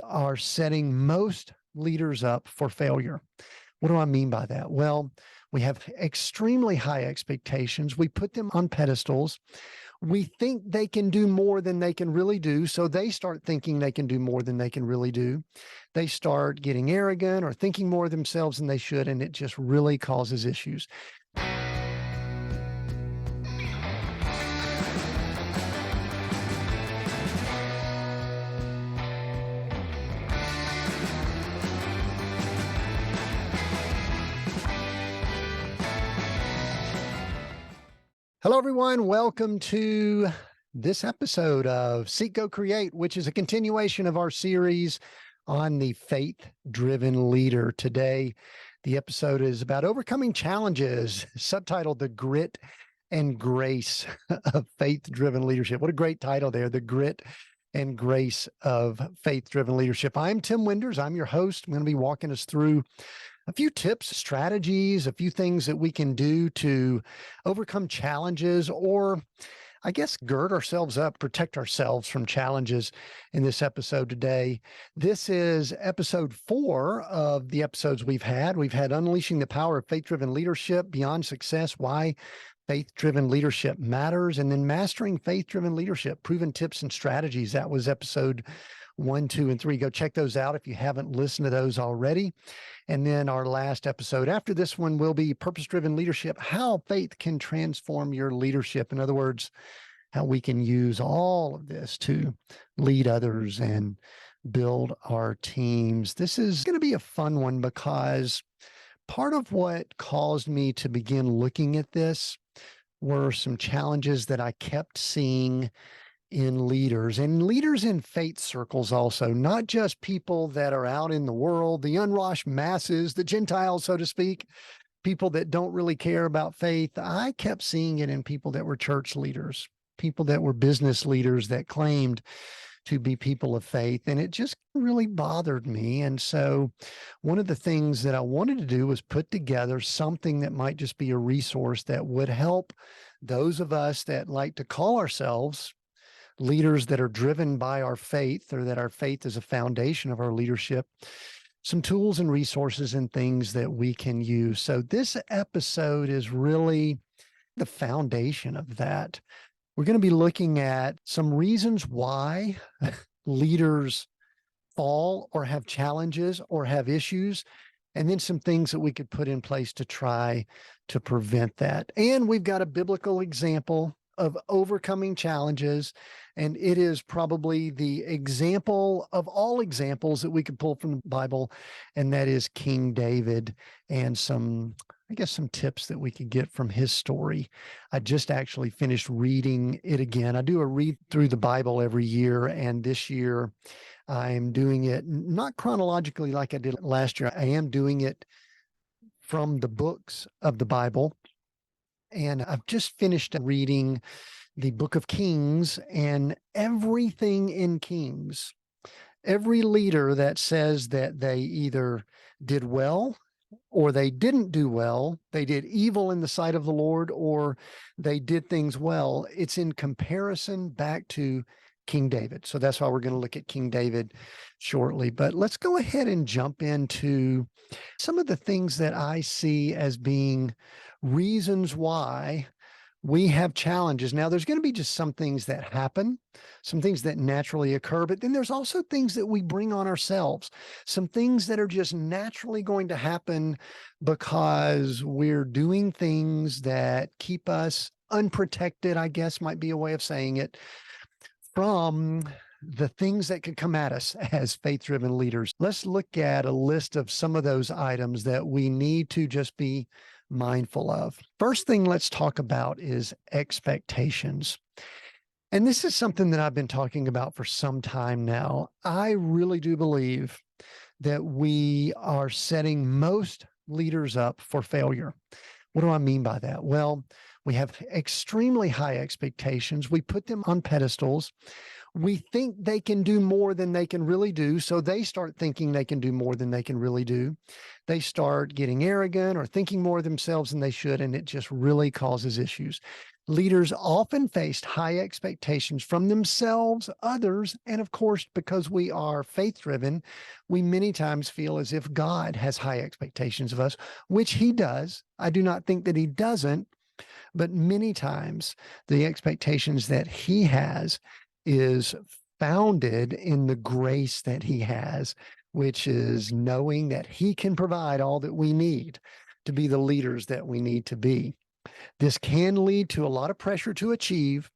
are setting most leaders up for failure. What do I mean by that? Well, we have extremely high expectations. We put them on pedestals. We think they can do more than they can really do. So they start thinking they can do more than they can really do. They start getting arrogant or thinking more of themselves than they should. And it just really causes issues. Hello, everyone. Welcome to this episode of Seek, Go, Create, which is a continuation of our series on the faith-driven leader. Today, the episode is about overcoming challenges, subtitled The Grit and Grace of Faith-Driven Leadership. What a great title there, The Grit and Grace of Faith-Driven Leadership. I'm Tim Winders. I'm your host. I'm going to be walking us through a few tips, strategies, a few things that we can do to overcome challenges, or I guess gird ourselves up, protect ourselves from challenges in this episode today. This is episode 4 of the episodes we've had. We've had Unleashing the Power of Faith-Driven Leadership, Beyond Success, Why Faith-Driven Leadership Matters, and then Mastering Faith-Driven Leadership, Proven Tips and Strategies. That was episode 1, 2, and 3. Go check those out if you haven't listened to those already. And then our last episode after this one will be Purpose-Driven Leadership, How Faith Can Transform Your Leadership. In other words, how we can use all of this to lead others and build our teams. This is going to be a fun one because part of what caused me to begin looking at this were some challenges that I kept seeing in leaders and leaders in faith circles also, not just people that are out in the world, the unwashed masses, the Gentiles, so to speak, people that don't really care about faith. I kept seeing it in people that were church leaders, people that were business leaders that claimed to be people of faith. And it just really bothered me. And so one of the things that I wanted to do was put together something that might just be a resource that would help those of us that like to call ourselves leaders that are driven by our faith, or that our faith is a foundation of our leadership, some tools and resources and things that we can use. So this episode is really the foundation of that. We're going to be looking at some reasons why leaders fall or have challenges or have issues, and then some things that we could put in place to try to prevent that. And we've got a biblical example of overcoming challenges, and it is probably the example of all examples that we could pull from the Bible, and that is King David, and some tips that we could get from his story. I just actually finished reading it again. I do a read through the Bible every year, and this year I'm doing it not chronologically like I did last year. I am doing it from the books of the Bible. And I've just finished reading the book of Kings, and everything in Kings, every leader that says that they either did well or they didn't do well, they did evil in the sight of the Lord, or they did things well, it's in comparison back to King David. So that's why we're going to look at King David shortly. But let's go ahead and jump into some of the things that I see as being reasons why we have challenges. Now, there's going to be just some things that happen, some things that naturally occur, but then there's also things that we bring on ourselves, some things that are just naturally going to happen because we're doing things that keep us unprotected, I guess might be a way of saying it, from the things that could come at us as faith-driven leaders. Let's look at a list of some of those items that we need to just be mindful of. First thing let's talk about is expectations. And this is something that I've been talking about for some time now. I really do believe that we are setting most leaders up for failure. What do I mean by that? Well, we have extremely high expectations. We put them on pedestals. We think they can do more than they can really do. So they start thinking they can do more than they can really do. They start getting arrogant or thinking more of themselves than they should. And it just really causes issues. Leaders often faced high expectations from themselves, others, and of course, because we are faith driven, we many times feel as if God has high expectations of us, which he does. I do not think that he doesn't, but many times the expectations that he has is founded in the grace that he has, which is knowing that he can provide all that we need to be the leaders that we need to be. This can lead to a lot of pressure to achieve,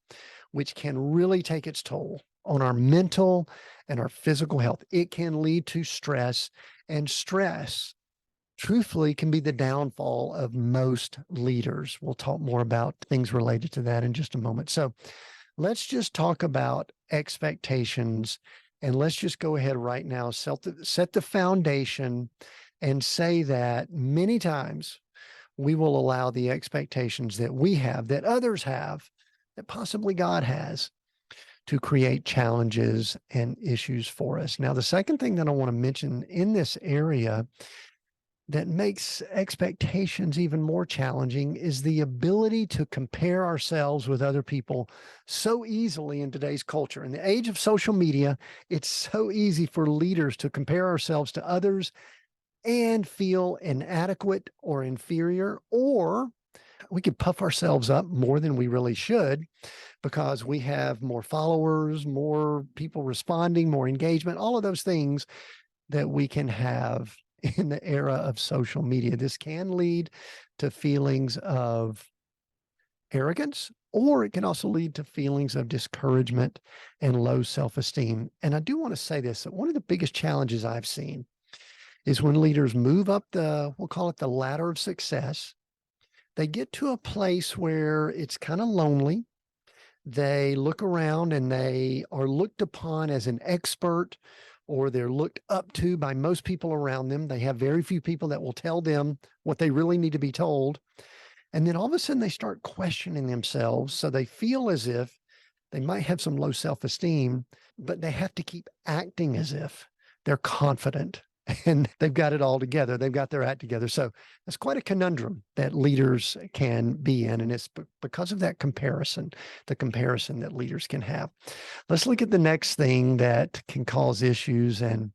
which can really take its toll on our mental and our physical health. It can lead to stress, and stress, truthfully, can be the downfall of most leaders. We'll talk more about things related to that in just a moment. So let's just talk about expectations, and let's just go ahead right now, set the foundation and say that many times we will allow the expectations that we have, that others have, that possibly God has, to create challenges and issues for us. Now, the second thing that I want to mention in this area that makes expectations even more challenging is the ability to compare ourselves with other people so easily in today's culture. In the age of social media, it's so easy for leaders to compare ourselves to others and feel inadequate or inferior, or we could puff ourselves up more than we really should because we have more followers, more people responding, more engagement, all of those things that we can have in the era of social media. This can lead to feelings of arrogance, or it can also lead to feelings of discouragement and low self-esteem. And I do want to say this, that one of the biggest challenges I've seen is when leaders move up we'll call it the ladder of success, they get to a place where it's kind of lonely. They look around and they are looked upon as an expert, or they're looked up to by most people around them. They have very few people that will tell them what they really need to be told. And then all of a sudden they start questioning themselves. So they feel as if they might have some low self-esteem, but they have to keep acting as if they're confident and they've got it all together. They've got their act together. So that's quite a conundrum that leaders can be in. And it's because of that comparison, the comparison that leaders can have. Let's look at the next thing that can cause issues. And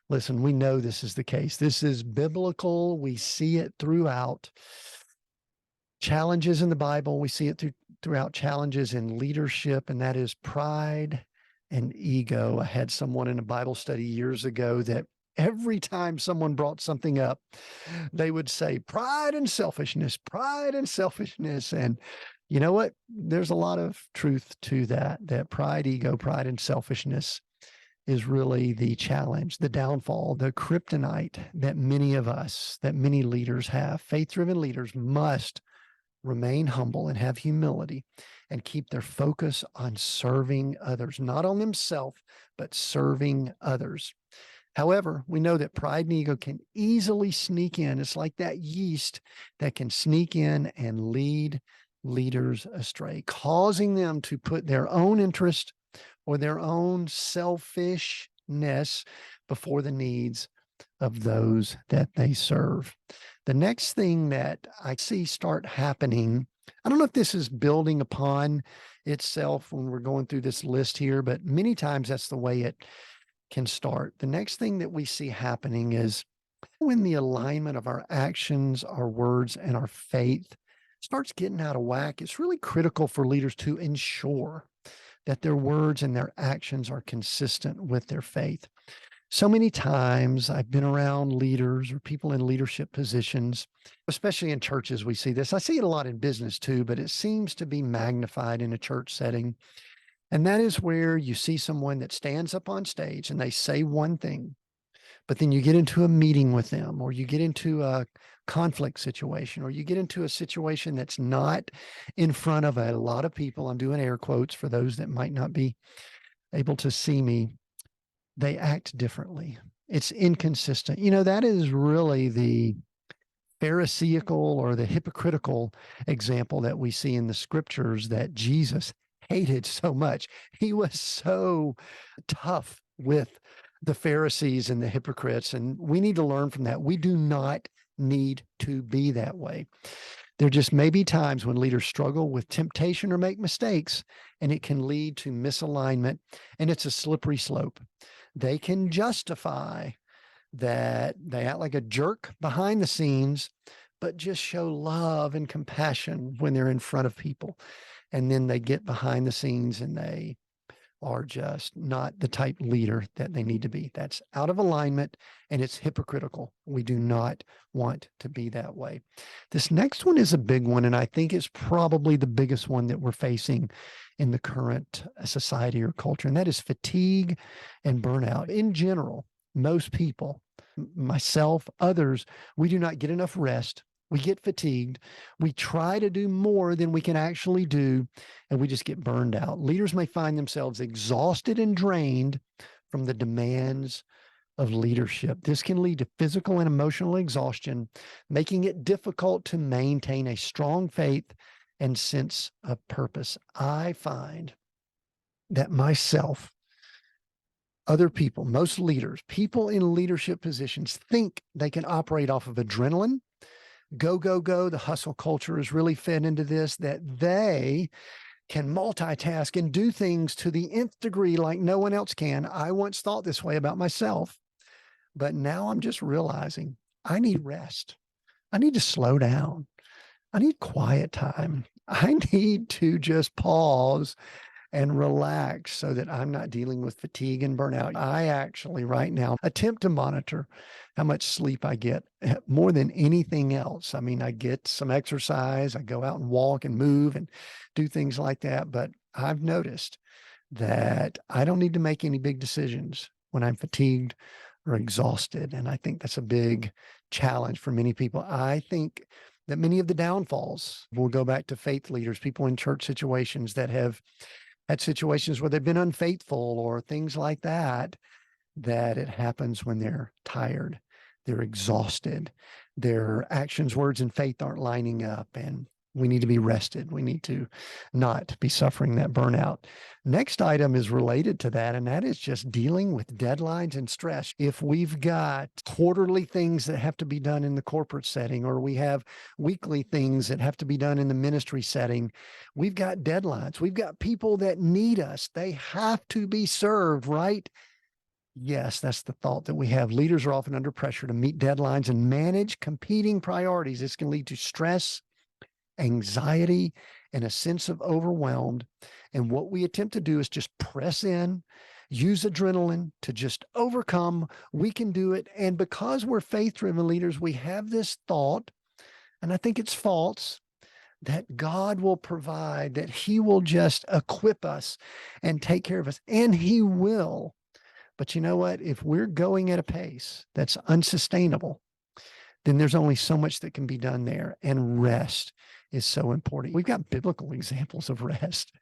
listen, we know this is the case. This is biblical. We see it throughout challenges in the Bible. We see it throughout challenges in leadership, and that is pride and ego. I had someone in a Bible study years ago that every time someone brought something up, they would say pride and selfishness, pride and selfishness. And you know what? There's a lot of truth to that pride, ego, pride, and selfishness is really the challenge, the downfall, the kryptonite that many of us, that many leaders have. Faith-driven leaders must remain humble and have humility and keep their focus on serving others, not on themselves, but serving others. However, we know that pride and ego can easily sneak in. It's like that yeast that can sneak in and lead leaders astray, causing them to put their own interest or their own selfishness before the needs of those that they serve. The next thing that I see start happening, I don't know if this is building upon itself when we're going through this list here, but many times that's the way it can start. The next thing that we see happening is when the alignment of our actions, our words, and our faith starts getting out of whack. It's really critical for leaders to ensure that their words and their actions are consistent with their faith. So many times I've been around leaders or people in leadership positions, especially in churches, we see this. I see it a lot in business too, but it seems to be magnified in a church setting. And that is where you see someone that stands up on stage and they say one thing, but then you get into a meeting with them, or you get into a conflict situation, or you get into a situation that's not in front of a lot of people. I'm doing air quotes for those that might not be able to see me. They act differently. It's inconsistent. You know, that is really the Pharisaical or the hypocritical example that we see in the scriptures that Jesus hated so much. He was so tough with the Pharisees and the hypocrites, and we need to learn from that. We do not need to be that way. There just may be times when leaders struggle with temptation or make mistakes, and it can lead to misalignment, and it's a slippery slope. They can justify that they act like a jerk behind the scenes, but just show love and compassion when they're in front of people. And then they get behind the scenes and they are just not the type leader that they need to be. That's out of alignment and it's hypocritical. We do not want to be that way. This next one is a big one, and I think it's probably the biggest one that we're facing in the current society or culture, and that is fatigue and burnout. In general, most people, myself, others, we do not get enough rest. We get fatigued. We try to do more than we can actually do, and we just get burned out. Leaders may find themselves exhausted and drained from the demands of leadership. This can lead to physical and emotional exhaustion, making it difficult to maintain a strong faith and sense of purpose. I find that myself, other people, most leaders, people in leadership positions think they can operate off of adrenaline. Go, go, go. The hustle culture is really fed into this, that they can multitask and do things to the nth degree like no one else can. I once thought this way about myself, but now I'm just realizing I need rest. I need to slow down. I need quiet time. I need to just pause and relax so that I'm not dealing with fatigue and burnout. I actually right now attempt to monitor how much sleep I get more than anything else. I mean, I get some exercise, I go out and walk and move and do things like that. But I've noticed that I don't need to make any big decisions when I'm fatigued or exhausted. And I think that's a big challenge for many people. I think that many of the downfalls will go back to faith leaders, people in church situations that have had situations where they've been unfaithful or things like that, that it happens when they're tired, they're exhausted, their actions, words, and faith aren't lining up, and we need to be rested. We need to not be suffering that burnout. Next item is related to that, and that is just dealing with deadlines and stress. If we've got quarterly things that have to be done in the corporate setting, or we have weekly things that have to be done in the ministry setting, we've got deadlines. We've got people that need us. They have to be served, right? Yes, that's the thought that we have. Leaders are often under pressure to meet deadlines and manage competing priorities. This can lead to stress, anxiety, and a sense of overwhelmed. And what we attempt to do is just press in, use adrenaline to just overcome. We can do it. And because we're faith-driven leaders, we have this thought, and I think it's false, that God will provide, that he will just equip us and take care of us. And he will. But you know what? If we're going at a pace that's unsustainable, then there's only so much that can be done there. And rest is so important. We've got biblical examples of rest.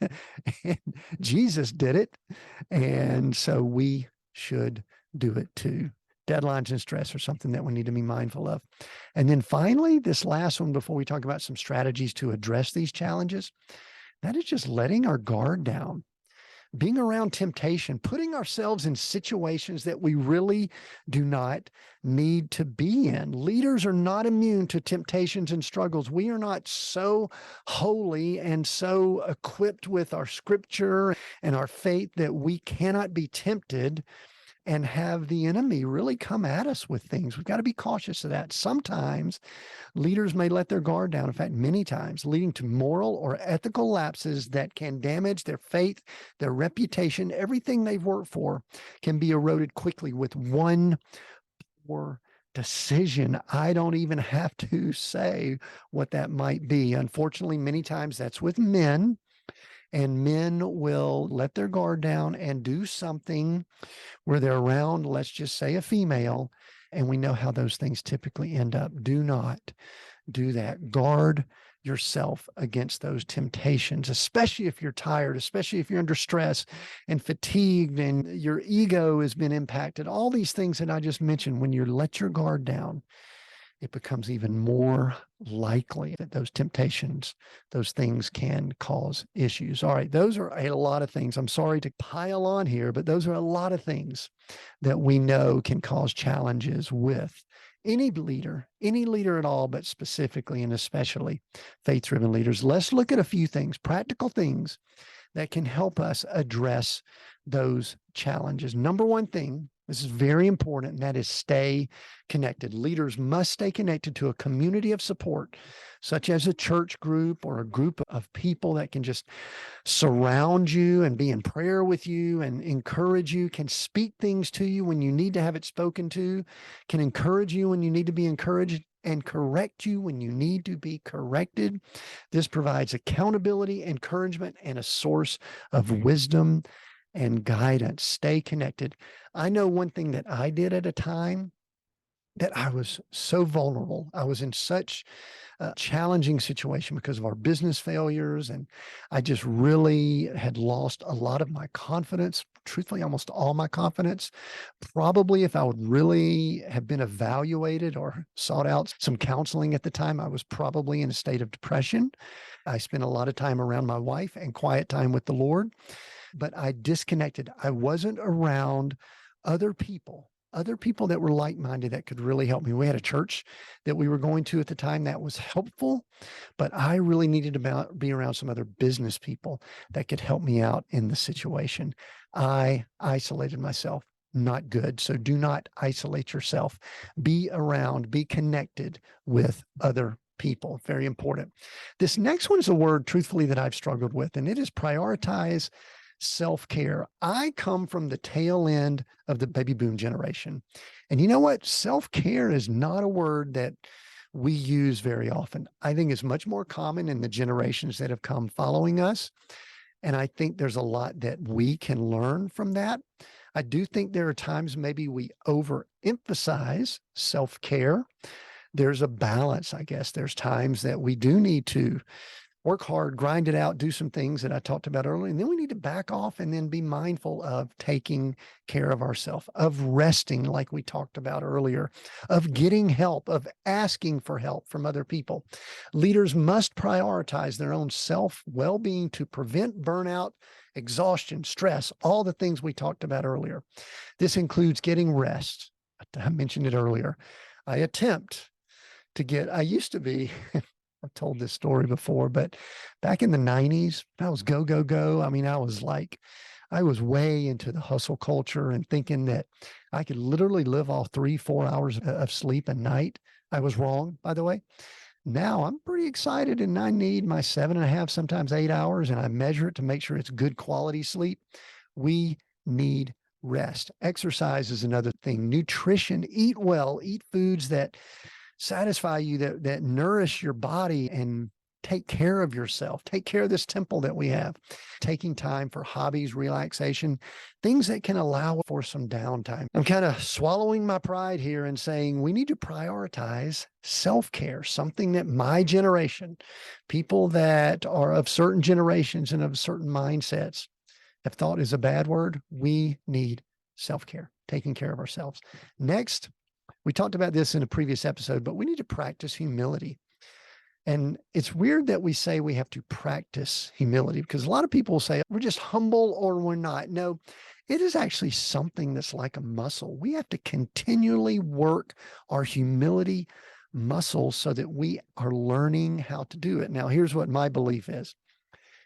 And Jesus did it. And so we should do it too. Deadlines and stress are something that we need to be mindful of. And then finally, this last one, before we talk about some strategies to address these challenges, that is just letting our guard down. Being around temptation, putting ourselves in situations that we really do not need to be in. Leaders are not immune to temptations and struggles. We are not so holy and so equipped with our scripture and our faith that we cannot be tempted and have the enemy really come at us with things. We've got to be cautious of that. Sometimes leaders may let their guard down, in fact, many times, leading to moral or ethical lapses that can damage their faith, their reputation. Everything they've worked for can be eroded quickly with one poor decision. I don't even have to say what that might be. Unfortunately, many times that's with men. And men will let their guard down and do something where they're around, let's just say, a female. And we know how those things typically end up. Do not do that. Guard yourself against those temptations, especially if you're tired, especially if you're under stress and fatigued and your ego has been impacted. All these things that I just mentioned, when you let your guard down, it becomes even more likely that those temptations, those things can cause issues. All right, those are a lot of things. I'm sorry to pile on here, but those are a lot of things that we know can cause challenges with any leader at all, but specifically and especially faith-driven leaders. Let's look at a few things, practical things that can help us address those challenges. Number one thing, this is very important, and that is stay connected. Leaders must stay connected to a community of support, such as a church group or a group of people that can just surround you and be in prayer with you and encourage you, can speak things to you when you need to have it spoken to, can encourage you when you need to be encouraged, and correct you when you need to be corrected. This provides accountability, encouragement, and a source of wisdom and guidance. Stay connected. I know one thing that I did at a time that I was so vulnerable. I was in such a challenging situation because of our business failures. And I just really had lost a lot of my confidence, truthfully, almost all my confidence. Probably if I would really have been evaluated or sought out some counseling at the time, I was probably in a state of depression. I spent a lot of time around my wife and quiet time with the Lord, but I disconnected. I wasn't around other people that were like-minded that could really help me. We had a church that we were going to at the time that was helpful, but I really needed to be around some other business people that could help me out in the situation. I isolated myself. Not good. So do not isolate yourself. Be around, be connected with other people. Very important. This next one is a word, truthfully, that I've struggled with, and it is prioritize self-care. I come from the tail end of the baby boom generation. And you know what? Self-care is not a word that we use very often. I think it's much more common in the generations that have come following us. And I think there's a lot that we can learn from that. I do think there are times maybe we overemphasize self-care. There's a balance, I guess. There's times that we do need to work hard, grind it out, do some things that I talked about earlier. And then we need to back off and then be mindful of taking care of ourselves, of resting, like we talked about earlier, of getting help, of asking for help from other people. Leaders must prioritize their own self-well-being to prevent burnout, exhaustion, stress, all the things we talked about earlier. This includes getting rest. I mentioned it earlier. I used to be, I've told this story before, but back in the 90s, I was go, go, go. I mean, I was way into the hustle culture and thinking that I could literally live off 3-4 hours of sleep a night. I was wrong, by the way. Now I'm pretty excited and I need my 7.5, sometimes 8 hours, and I measure it to make sure it's good quality sleep. We need rest. Exercise is another thing. Nutrition, eat well, eat foods that satisfy you, that nourish your body, and take care of yourself. Take care of this temple that we have. Taking time for hobbies, relaxation, things that can allow for some downtime. I'm kind of swallowing my pride here and saying we need to prioritize self-care, something that my generation, people that are of certain generations and of certain mindsets, have thought is a bad word. We need self-care, taking care of ourselves. Next, we talked about this in a previous episode, but we need to practice humility. And it's weird that we say we have to practice humility, because a lot of people say we're just humble or we're not. No, it is actually something that's like a muscle. We have to continually work our humility muscles so that we are learning how to do it. Now, here's what my belief is.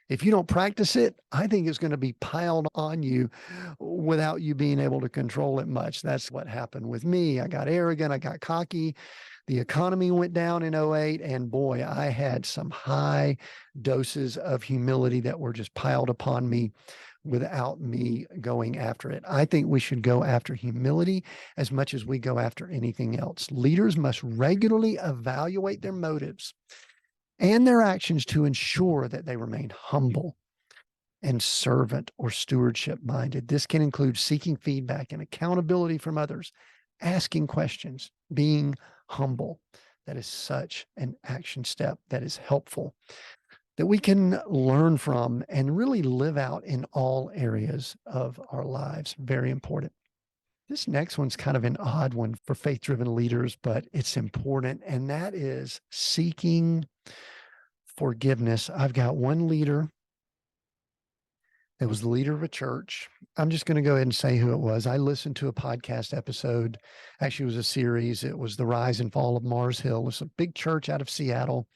If you don't practice it, I think it's going to be piled on you without you being able to control it much. That's what happened with me. I got arrogant. I got cocky. The economy went down in 2008. And boy, I had some high doses of humility that were just piled upon me without me going after it. I think we should go after humility as much as we go after anything else. Leaders must regularly evaluate their motives and their actions to ensure that they remain humble and servant or stewardship minded. This can include seeking feedback and accountability from others, asking questions, being humble. That is such an action step that is helpful, that we can learn from and really live out in all areas of our lives. Very important. This next one's kind of an odd one for faith-driven leaders, but it's important, and that is seeking forgiveness. I've got one leader that was the leader of a church. I'm just going to go ahead and say who it was. I listened to a podcast episode. Actually, it was a series. It was The Rise and Fall of Mars Hill. It's a big church out of Seattle.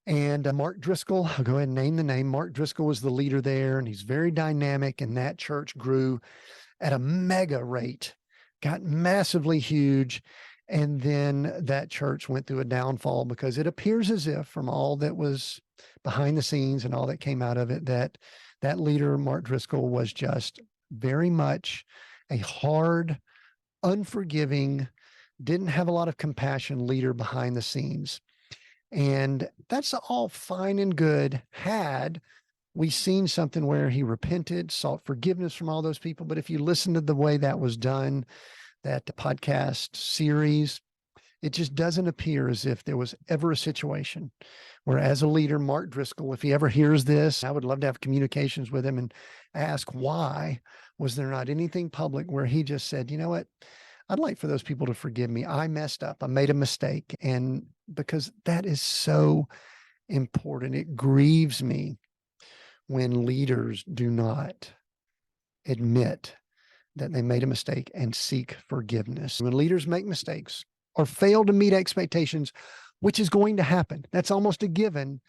And Mark Driscoll, I'll go ahead and name the name. Mark Driscoll was the leader there, and he's very dynamic, and that church grew at a mega rate, got massively huge. And then that church went through a downfall because it appears as if, from all that was behind the scenes and all that came out of it, that that leader, Mark Driscoll, was just very much a hard, unforgiving, didn't have a lot of compassion leader behind the scenes. And that's all fine and good had we seen something where he repented, sought forgiveness from all those people. But if you listen to the way that was done, that podcast series, it just doesn't appear as if there was ever a situation where, as a leader, Mark Driscoll, if he ever hears this, I would love to have communications with him and ask, why was there not anything public where he just said, you know what, I'd like for those people to forgive me. I messed up. I made a mistake. And because that is so important, it grieves me when leaders do not admit that they made a mistake and seek forgiveness. When leaders make mistakes or fail to meet expectations, which is going to happen, that's almost a given,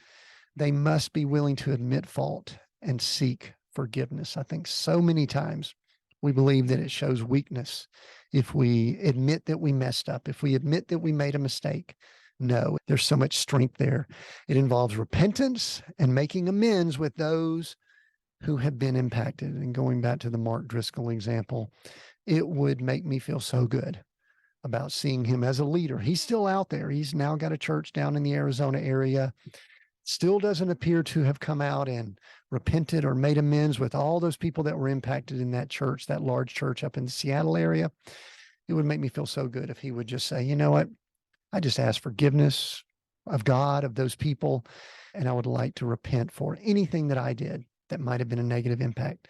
they must be willing to admit fault and seek forgiveness. I think so many times we believe that it shows weakness if we admit that we messed up, if we admit that we made a mistake. No, there's so much strength there. It involves repentance and making amends with those who have been impacted. And going back to the Mark Driscoll example, it would make me feel so good about seeing him as a leader. He's still out there. He's now got a church down in the Arizona area. Still doesn't appear to have come out and repented or made amends with all those people that were impacted in that church, that large church up in the Seattle area. It would make me feel so good if he would just say, you know what, I just ask forgiveness of God, of those people, and I would like to repent for anything that I did that might have been a negative impact.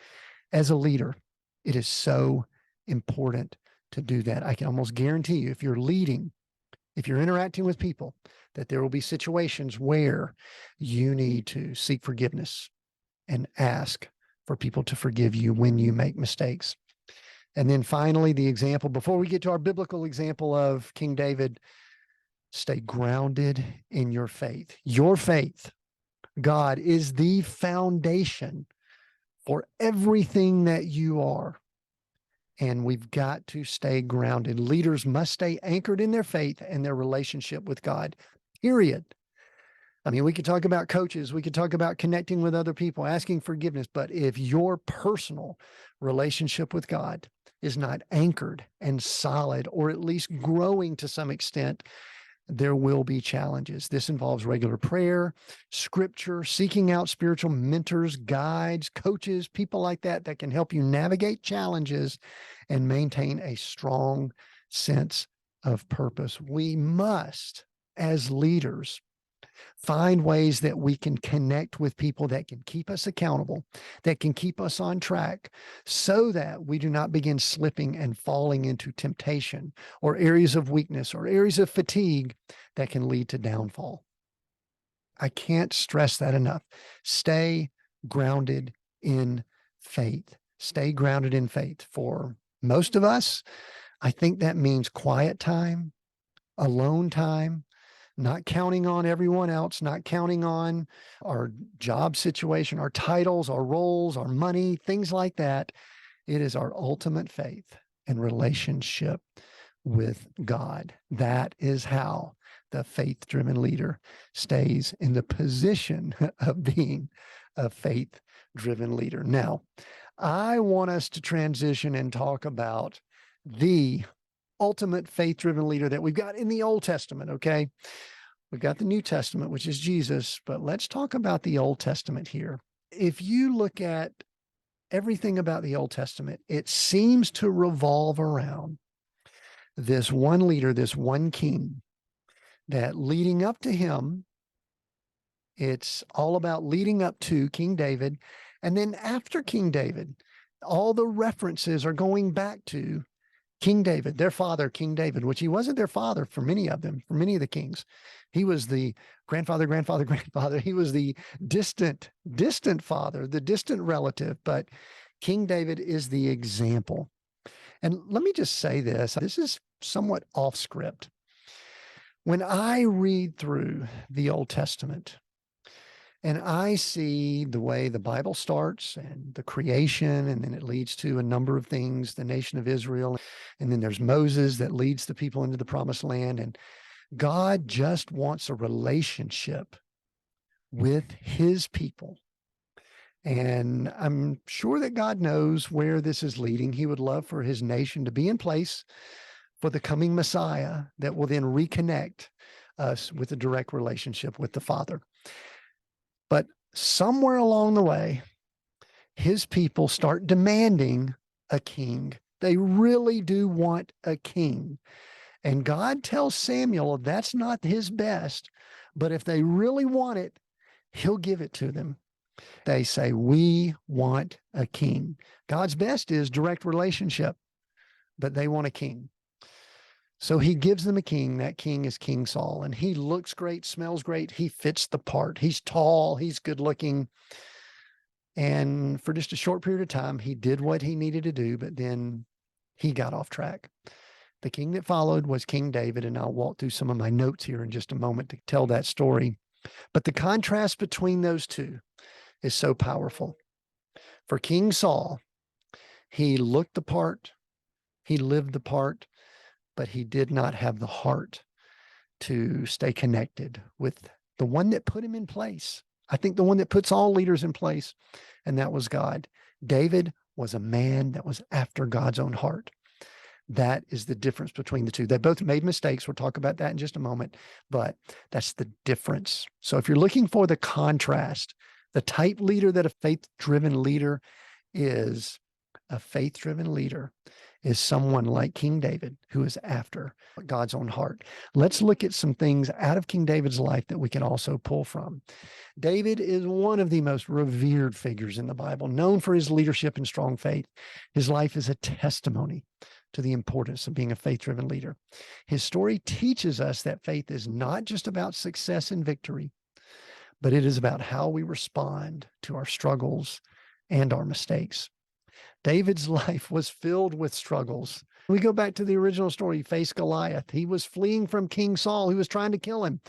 As a leader, it is so important to do that. I can almost guarantee you, if you're leading, if you're interacting with people, that there will be situations where you need to seek forgiveness and ask for people to forgive you when you make mistakes. And then finally, the example, before we get to our biblical example of King David, stay grounded in your faith. Your faith, God, is the foundation for everything that you are. And we've got to stay grounded. Leaders must stay anchored in their faith and their relationship with God, period. I mean, we could talk about coaches, we could talk about connecting with other people, asking forgiveness, but if your personal relationship with God is not anchored and solid, or at least growing to some extent, there will be challenges. This involves regular prayer, scripture, seeking out spiritual mentors, guides, coaches, people like that that can help you navigate challenges and maintain a strong sense of purpose. We must, as leaders, find ways that we can connect with people that can keep us accountable, that can keep us on track, so that we do not begin slipping and falling into temptation or areas of weakness or areas of fatigue that can lead to downfall. I can't stress that enough. Stay grounded in faith. Stay grounded in faith. For most of us, I think that means quiet time, alone time, not counting on everyone else, not counting on our job situation, our titles, our roles, our money, things like that. It is our ultimate faith and relationship with God. That is how the faith-driven leader stays in the position of being a faith-driven leader. Now, I want us to transition and talk about the ultimate faith-driven leader that we've got in the Old Testament, okay? We've got the New Testament, which is Jesus, but let's talk about the Old Testament here. If you look at everything about the Old Testament, it seems to revolve around this one leader, this one king, that leading up to him, it's all about leading up to King David. And then after King David, all the references are going back to King David, their father, King David, which he wasn't their father for many of them, for many of the kings. He was the grandfather, grandfather, grandfather. He was the distant, distant father, the distant relative. But King David is the example. And let me just say this is somewhat off script. When I read through the Old Testament, and I see the way the Bible starts and the creation, and then it leads to a number of things, the nation of Israel. And then there's Moses that leads the people into the promised land. And God just wants a relationship with his people. And I'm sure that God knows where this is leading. He would love for his nation to be in place for the coming Messiah that will then reconnect us with a direct relationship with the Father. But somewhere along the way, his people start demanding a king. They really do want a king. And God tells Samuel that's not his best, but if they really want it, he'll give it to them. They say, we want a king. God's best is direct relationship, but they want a king. So he gives them a king. That king is King Saul, and he looks great, smells great. He fits the part. He's tall. He's good looking. And for just a short period of time, he did what he needed to do, but then he got off track. The king that followed was King David, and I'll walk through some of my notes here in just a moment to tell that story. But the contrast between those two is so powerful. For King Saul, he looked the part, he lived the part, but he did not have the heart to stay connected with the one that put him in place. I think the one that puts all leaders in place, and that was God. David was a man that was after God's own heart. That is the difference between the two. They both made mistakes. We'll talk about that in just a moment, but that's the difference. So if you're looking for the contrast, the type leader that a faith-driven leader is, a faith-driven leader is someone like King David, who is after God's own heart. Let's look at some things out of King David's life that we can also pull from. David is one of the most revered figures in the Bible, known for his leadership and strong faith. His life is a testimony to the importance of being a faith-driven leader. His story teaches us that faith is not just about success and victory, but it is about how we respond to our struggles and our mistakes. David's life was filled with struggles. We go back to the original story. He faced Goliath. He was fleeing from King Saul, who was trying to kill him.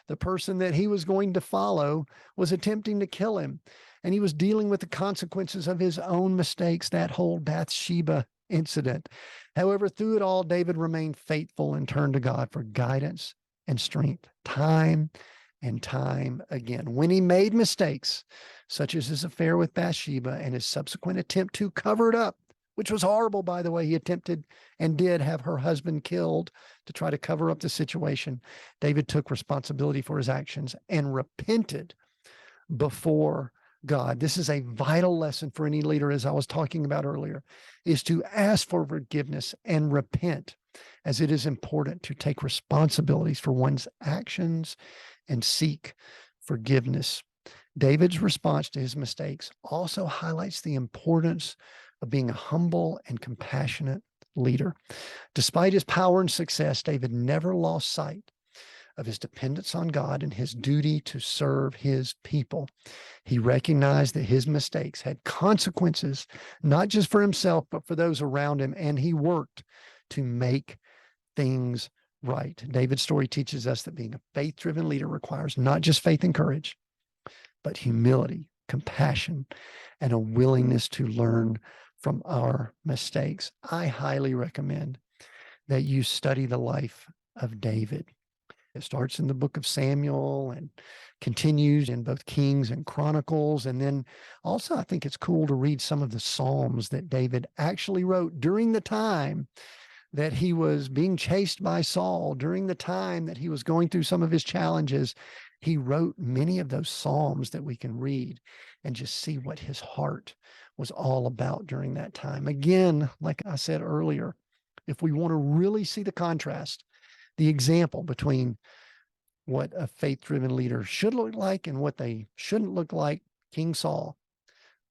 The person that he was going to follow was attempting to kill him. And he was dealing with the consequences of his own mistakes, that whole Bathsheba incident. However, through it all, David remained faithful and turned to God for guidance and strength, time and time again. When he made mistakes, such as his affair with Bathsheba and his subsequent attempt to cover it up, which was horrible, by the way, he attempted and did have her husband killed to try to cover up the situation. David took responsibility for his actions and repented before God. This is a vital lesson for any leader, as I was talking about earlier, is to ask for forgiveness and repent, as it is important to take responsibilities for one's actions and seek forgiveness. David's response to his mistakes also highlights the importance of being a humble and compassionate leader. Despite his power and success, David never lost sight of his dependence on God and his duty to serve his people. He recognized that his mistakes had consequences, not just for himself, but for those around him, and he worked to make things right. David's story teaches us that being a faith-driven leader requires not just faith and courage, but humility, compassion, and a willingness to learn from our mistakes. I highly recommend that you study the life of David. It starts in the book of Samuel and continues in both Kings and Chronicles. And then also, I think it's cool to read some of the Psalms that David actually wrote during the time that he was being chased by Saul, during the time that he was going through some of his challenges. He wrote many of those Psalms that we can read and just see what his heart was all about during that time. Again, like I said earlier, if we want to really see the contrast, the example between what a faith-driven leader should look like and what they shouldn't look like, King Saul,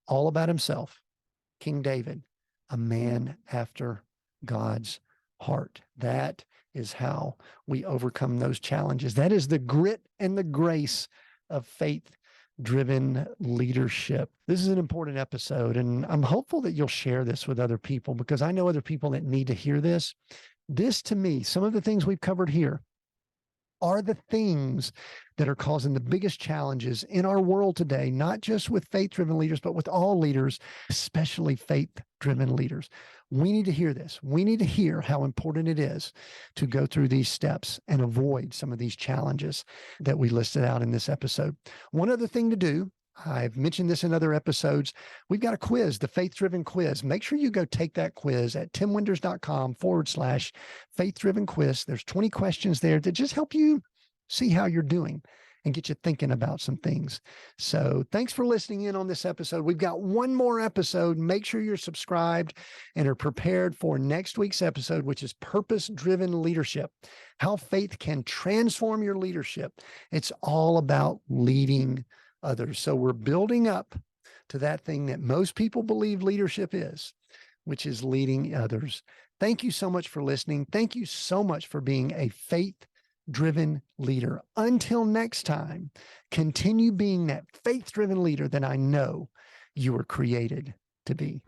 all about himself. King David, a man after God's heart. That is how we overcome those challenges. That is the grit and the grace of faith-driven leadership. This is an important episode, and I'm hopeful that you'll share this with other people, because I know other people that need to hear this. This, to me, some of the things we've covered here are the things that are causing the biggest challenges in our world today, not just with faith-driven leaders, but with all leaders, especially faith-driven leaders. We need to hear this. We need to hear how important it is to go through these steps and avoid some of these challenges that we listed out in this episode. One other thing to do, I've mentioned this in other episodes. We've got a quiz, the Faith Driven Quiz. Make sure you go take that quiz at timwinders.com/faith driven quiz. There's 20 questions there that just help you see how you're doing and get you thinking about some things. So thanks for listening in on this episode. We've got one more episode. Make sure you're subscribed and are prepared for next week's episode, which is Purpose-Driven Leadership, how faith can transform your leadership. It's all about leading others. So we're building up to that thing that most people believe leadership is, which is leading others. Thank you so much for listening. Thank you so much for being a faith-driven leader. Until next time, continue being that faith-driven leader that I know you were created to be.